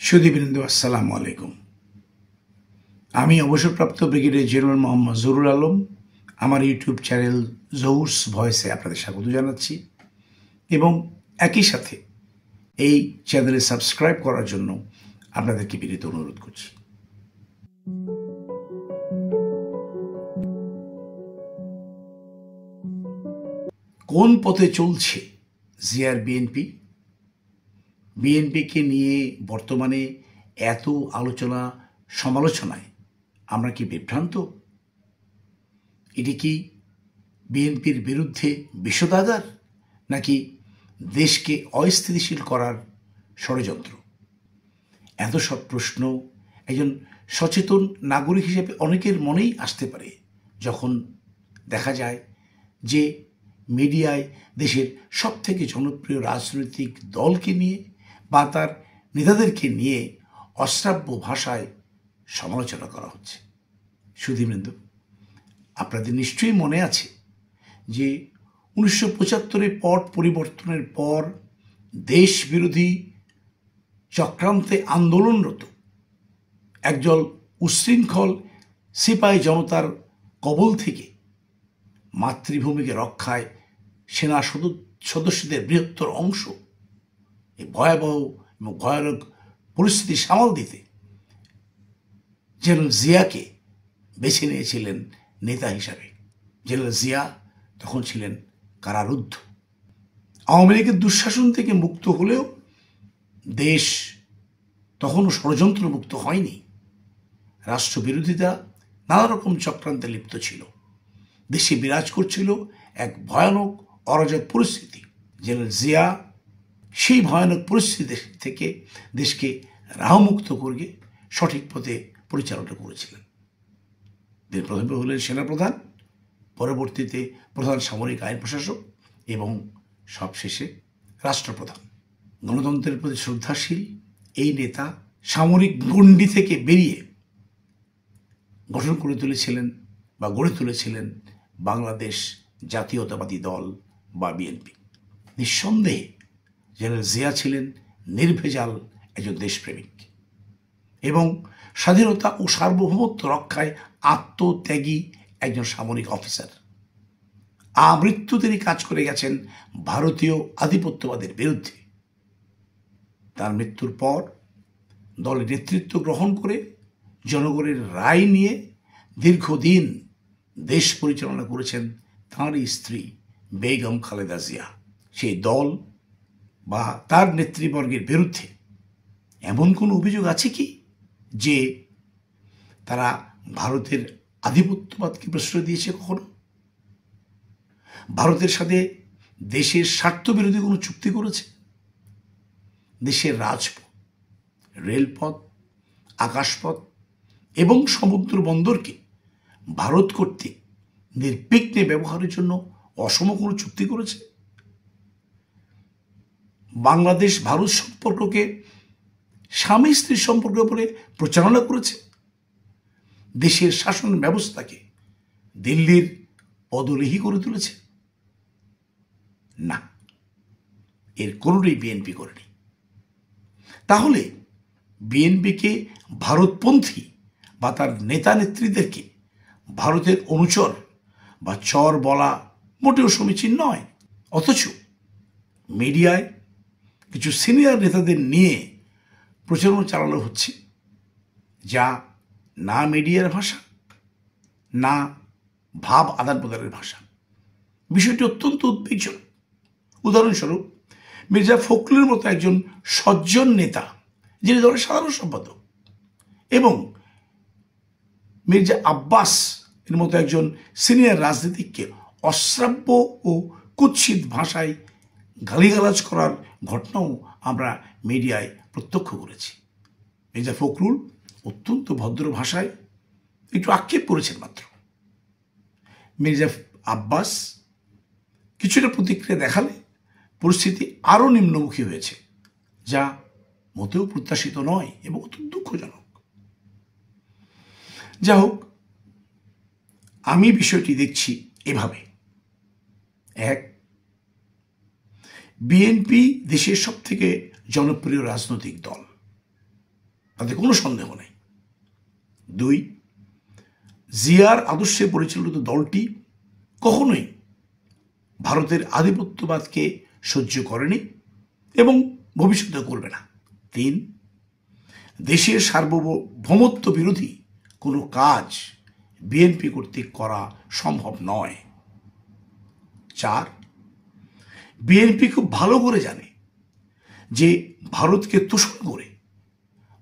সুধীবৃন্দ, আসসালামু আলাইকুম। আমি অবসরপ্রাপ্ত ব্রিগেডিয়ার জেনারেল মোহাম্মদ জহুরুল আলম। আমার ইউটিউব চ্যানেল জহুরস ভয়েসে আপনাদের স্বাগত জানাচ্ছি এবং একই সাথে এই চ্যানেলে সাবস্ক্রাইব করার জন্য আপনাদেরকে বিনীত অনুরোধ করছি। কোন পথে চলছে জিয়ার বিএনপি? বিএনপিকে নিয়ে বর্তমানে এত আলোচনা সমালোচনায় আমরা কি বিভ্রান্ত? এটি কি বিএনপির বিরুদ্ধে বিষোদাগার, নাকি দেশকে অস্থিতিশীল করার ষড়যন্ত্র? এত সব প্রশ্ন একজন সচেতন নাগরিক হিসেবে অনেকের মনেই আসতে পারে যখন দেখা যায় যে মিডিয়ায় দেশের সবথেকে জনপ্রিয় রাজনৈতিক দলকে নিয়ে বা তার নেতাদেরকে নিয়ে অশ্রাব্য ভাষায় সমালোচনা করা হচ্ছে। সুধীবৃন্দ, আপনাদের নিশ্চয়ই মনে আছে যে 1975-এ পট পরিবর্তনের পর দেশ বিরোধী চক্রান্তে আন্দোলনরত একদল উচ্ছৃঙ্খল সিপাহী জনতার কবল থেকে মাতৃভূমিকে রক্ষায় সেনা সদস্যদের বৃহত্তর অংশ এই ভয়াবহ এবং ভয়ানক পরিস্থিতি সামাল দিতে জেনারেল জিয়াকে বেছে নিয়েছিলেন নেতা হিসাবে। জেনারেল জিয়া তখন ছিলেন কারারুদ্ধ। আওয়ামী লীগের দুঃশাসন থেকে মুক্ত হলেও দেশ তখনও ষড়যন্ত্রমুক্ত হয়নি। রাষ্ট্রবিরোধিতা নানা রকম চক্রান্তে লিপ্ত ছিল। দেশে বিরাজ করছিল এক ভয়ানক অরাজক পরিস্থিতি। জেনারেল জিয়া সেই ভয়ানক পরিস্থিতি থেকে দেশকে রাহমুক্ত করে সঠিক পথে পরিচালনা করেছিলেন। তিনি প্রথমে হলেন সেনাপ্রধান, পরবর্তীতে প্রধান সামরিক আইন প্রশাসক এবং সবশেষে রাষ্ট্রপ্রধান। গণতন্ত্রের প্রতি শ্রদ্ধাশীল এই নেতা সামরিক গণ্ডি থেকে বেরিয়ে গড়ে তুলেছিলেন বাংলাদেশ জাতীয়তাবাদী দল বা বিএনপি। নিঃসন্দেহে জেনারেল জিয়া ছিলেন নির্ভেজাল একজন দেশপ্রেমিক এবং স্বাধীনতা ও সার্বভৌমত্ব রক্ষায় আত্মত্যাগী একজন সামরিক অফিসার। আমৃত্যু তিনি কাজ করে গেছেন ভারতীয় আধিপত্যবাদের বিরুদ্ধে। তার মৃত্যুর পর দলের নেতৃত্ব গ্রহণ করে জনগণের রায় নিয়ে দীর্ঘদিন দেশ পরিচালনা করেছেন তাঁরই স্ত্রী বেগম খালেদা জিয়া। সেই দল বা তার নেতৃবর্গের বিরুদ্ধে এমন কোনো অভিযোগ আছে কি যে তারা ভারতের আধিপত্যবাদকে প্রশ্রয় দিয়েছে? কখনো ভারতের সাথে দেশের স্বার্থ বিরোধী কোনো চুক্তি করেছে? দেশের রাজপথ, রেলপথ, আকাশপথ এবং সমুদ্র বন্দরকে ভারত কর্তৃক নির্বিঘ্নে ব্যবহারের জন্য অসম কোনো চুক্তি করেছে? বাংলাদেশ ভারত সম্পর্ককে স্বামী স্ত্রীর সম্পর্ক বলে প্রচারণা করেছে? দেশের শাসন ব্যবস্থাকে দিল্লির পদলেহী করে তুলেছে? না, এর কোনোটাই বিএনপি করেনি। তাহলে বিএনপিকে ভারতপন্থী বা তার নেতা নেত্রীদেরকে ভারতের অনুচর বা চর বলা মোটেও সমীচীন নয়। অথচ মিডিয়ায় কিছু সিনিয়র নেতাদের নিয়ে প্রচারণা চালানো হচ্ছে যা না মিডিয়ার ভাষা, না ভাব আদান প্রদানের ভাষা। বিষয়টি অত্যন্ত উদ্বেগজনক। উদাহরণস্বরূপ, মির্জা ফখরুলের মতো একজন সজ্জন নেতা, যিনি দলের সাধারণ সম্পাদক, এবং মির্জা আব্বাস এর মতো একজন সিনিয়র রাজনীতিককে অশ্রাব্য ও কুৎসিত ভাষায় গালিগালাজ করার ঘটনাও আমরা মিডিয়ায় প্রত্যক্ষ করেছি। মির্জা ফখরুল অত্যন্ত ভদ্র ভাষায় একটু আক্ষেপ করেছেন মাত্র। মির্জা আব্বাস কিছুটা প্রতিক্রিয়া দেখালে পরিস্থিতি আরও নিম্নমুখী হয়েছে, যা মোটেও প্রত্যাশিত নয় এবং অত্যন্ত দুঃখজনক। যা হোক, আমি বিষয়টি দেখছি এভাবে। এক, বিএনপি দেশের সবথেকে জনপ্রিয় রাজনৈতিক দল। তাতে কোনো সন্দেহ নেই। 2, জিয়ার আদর্শে পরিচালিত দলটি কখনোই ভারতের আধিপত্যবাদকে সহ্য করেনি এবং ভবিষ্যতে করবে না। 3, দেশের সার্বভৌমত্ব বিরোধী কোনো কাজ বিএনপি কর্তৃক করা সম্ভব নয়। 4, বিএনপি খুব ভালো করে জানে যে ভারতকে তোষণ করে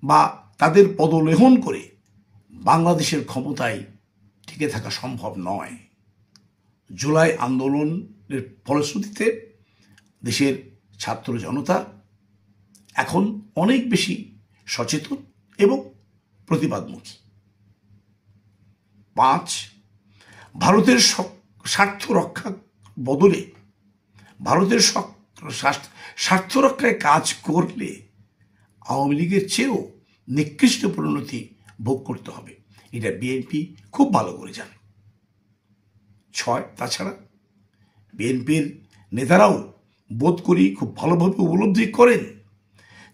বা তাদের পদলেহন করে বাংলাদেশের ক্ষমতায় টিকে থাকা সম্ভব নয়। জুলাই আন্দোলনের ফলশ্রুতিতে দেশের ছাত্র জনতা এখন অনেক বেশি সচেতন এবং প্রতিবাদমুখী। 5, ভারতের স্বার্থ রক্ষার বদলে ভারতের স্বার্থ রক্ষায় কাজ করলে আওয়ামী লীগের চেয়েও নিকৃষ্ট পরিণতি ভোগ করতে হবে, এটা বিএনপি খুব ভালো করে জানে। 6, তাছাড়া বিএনপির নেতারাও বোধ করি খুব ভালোভাবে উপলব্ধি করেন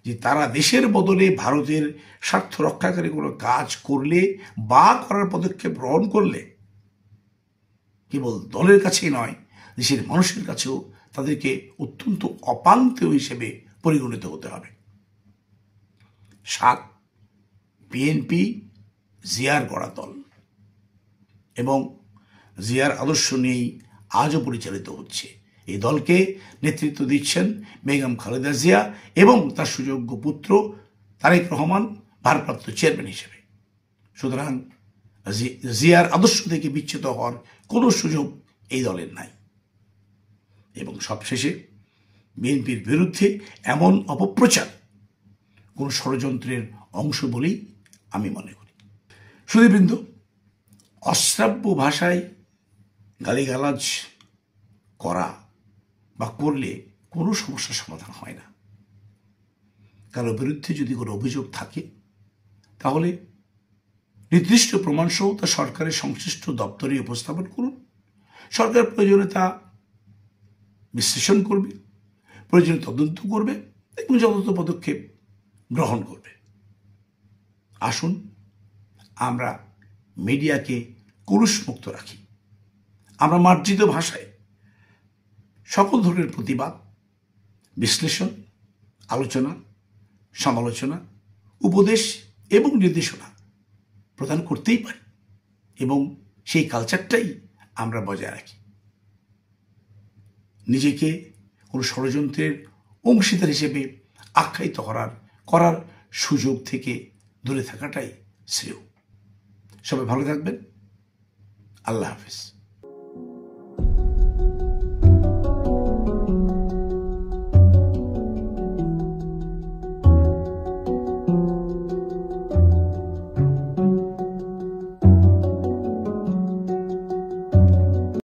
যে তারা দেশের বদলে ভারতের স্বার্থ রক্ষাকারী কোনো কাজ করলে বা করার পদক্ষেপ গ্রহণ করলে কেবল দলের কাছেই নয়, দেশের মানুষের কাছেও তাদেরকে অত্যন্ত অপান্তেয় হিসেবে পরিগণিত হতে হবে। 7, বিএনপি জিয়ার গড়া দল এবং জিয়ার আদর্শ নিয়েই আজও পরিচালিত হচ্ছে। এই দলকে নেতৃত্ব দিচ্ছেন বেগম খালেদা জিয়া এবং তার সুযোগ্য পুত্র তারেক রহমান ভারপ্রাপ্ত চেয়ারম্যান হিসেবে। সুতরাং জিয়ার আদর্শ থেকে বিচ্যুত হওয়ার কোনো সুযোগ এই দলের নাই। এবং সবশেষে বিএনপির বিরুদ্ধে এমন অপপ্রচার কোন ষড়যন্ত্রের অংশ বলেই আমি মনে করি। সুধীবৃন্দ, অশ্রাব্য ভাষায় গালিগালাজ করা বা করলে কোনো সমস্যার সমাধান হয় না। কারোর বিরুদ্ধে যদি কোনো অভিযোগ থাকে তাহলে নির্দিষ্ট প্রমাণসহ তা সরকারের সংশ্লিষ্ট দপ্তরে উপস্থাপন করুন। সরকার প্রয়োজনে তা বিশ্লেষণ করবে, প্রয়োজনে তদন্ত করবে এবং যথাযথ পদক্ষেপ গ্রহণ করবে। আসুন আমরা মিডিয়াকে কলুষমুক্ত রাখি। আমরা মার্জিত ভাষায় সকল ধরনের প্রতিবাদ, বিশ্লেষণ, আলোচনা, সমালোচনা, উপদেশ এবং নির্দেশনা প্রদান করতেই পারি এবং সেই কালচারটাই আমরা বজায় রাখি। নিজেকে কোনো ষড়যন্ত্রের অংশীদার হিসেবে আখ্যায়িত করার সুযোগ থেকে দূরে থাকাটাই শ্রেয়। সবাই ভালো থাকবেন। আল্লাহ হাফেজ।